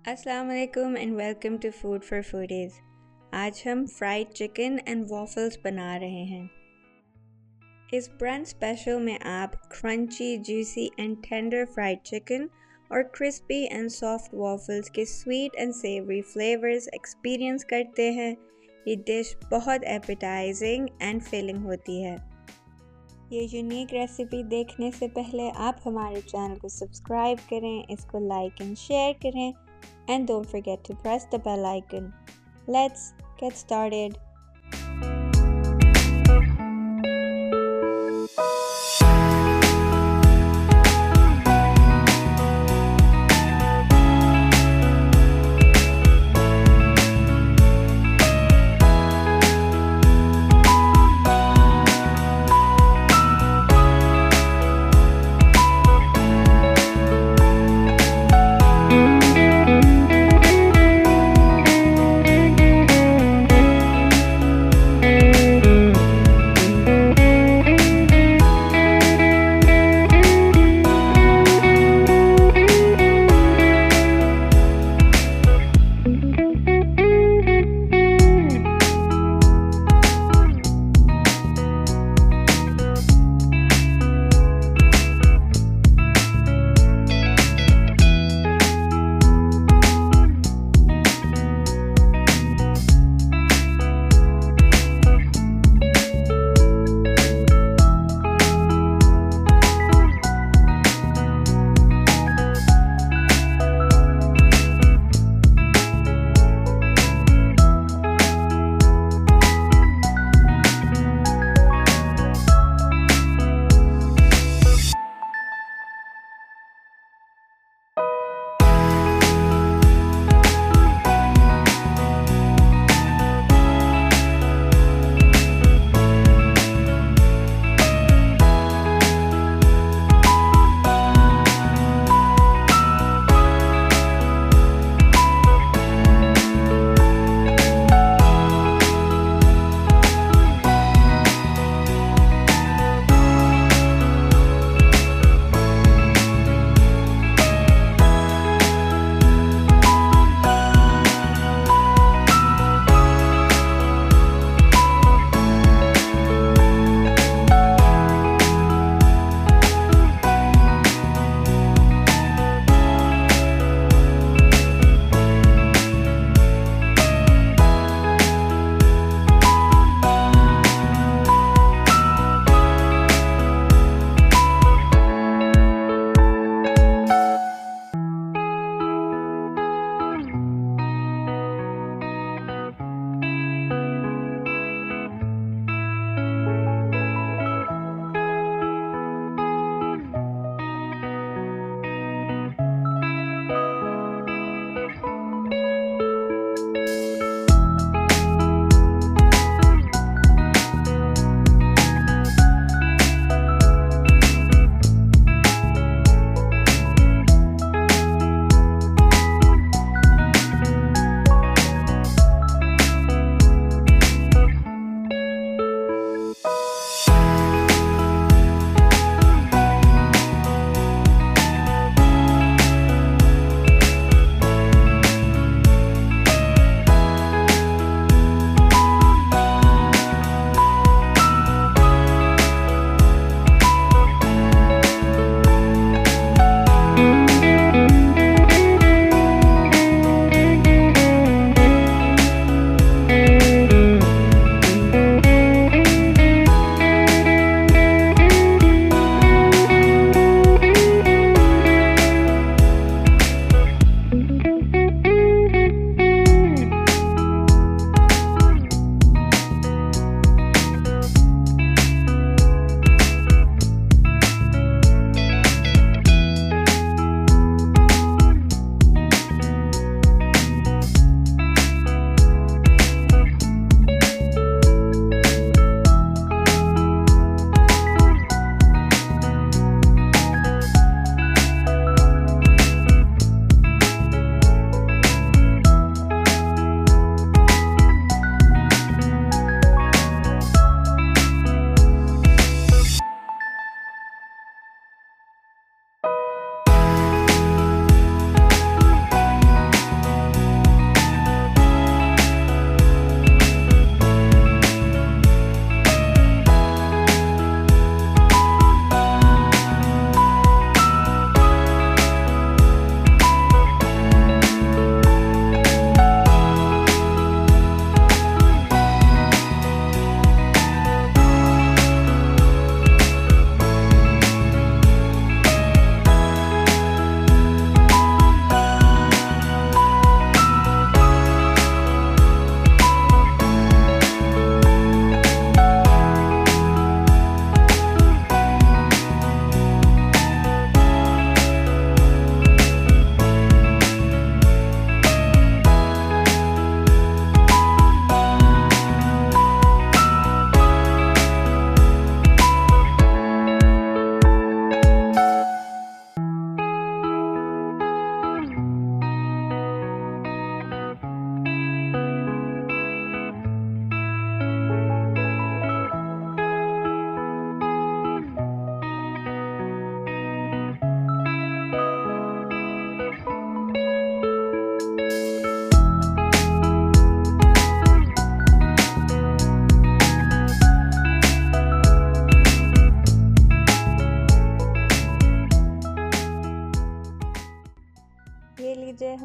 अस्सलाम वालेकुम and welcome to food for foodies. आज हम फ्राइड चिकन एंड वॉफल्स बना रहे हैं। इस ब्रंच स्पेशल में आप crunchy, juicy and tender fried chicken और क्रिस्पी एंड सॉफ्ट वॉफल्स के sweet and savoury flavours experience करते हैं। ये डिश बहुत एपेटाइजिंग एंड फिलिंग होती है। ये यूनिक रेसिपी देखने से पहले आप हमारे चैनल को सब्सक्राइब करें, इसको लाइक एंड शेयर करें and don't forget to press the bell icon. Let's get started.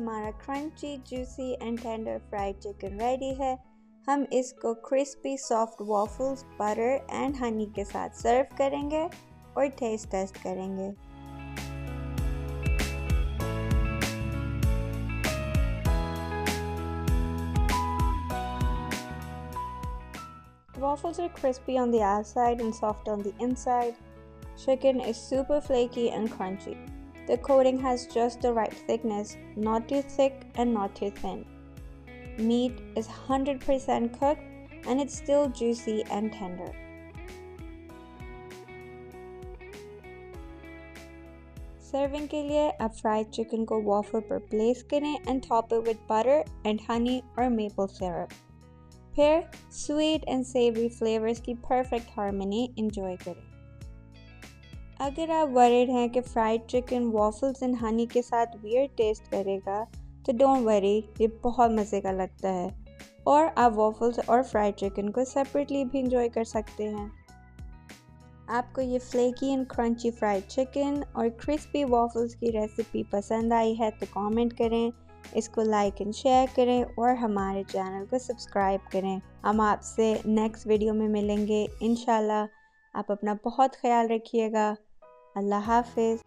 हमारा crunchy, juicy and tender fried chicken ready है। हम इसको crispy soft waffles, butter and honey के साथ सर्व करेंगे और टेस्ट करेंगे। Waffles are crispy on the outside and soft on the inside. Chicken is super flaky and crunchy. The coating has just the right thickness, not too thick and not too thin. Meat is 100% cooked and it's still juicy and tender. Serving के लिए आप fried chicken को waffle पर place करें and top it with butter and honey or maple syrup. फिर sweet and savoury flavours की perfect harmony enjoy करें। अगर आप वरीड हैं कि fried chicken waffles and honey के साथ वियर्ड टेस्ट करेगा तो डोंट वरी, ये बहुत मज़े का लगता है और आप वॉफल्स और फ्राइड चिकन को सेपरेटली भी एंजॉय कर सकते हैं। आपको ये flaky and crunchy fried chicken और क्रिस्पी वॉफल्स की रेसिपी पसंद आई है तो कमेंट करें, इसको लाइक एंड शेयर करें और हमारे चैनल को सब्सक्राइब करें। हम आपसे नेक्स्ट वीडियो में मिलेंगे इंशाल्लाह। आप अपना बहुत ख्याल रखिएगा। अल्लाह हाफिज़।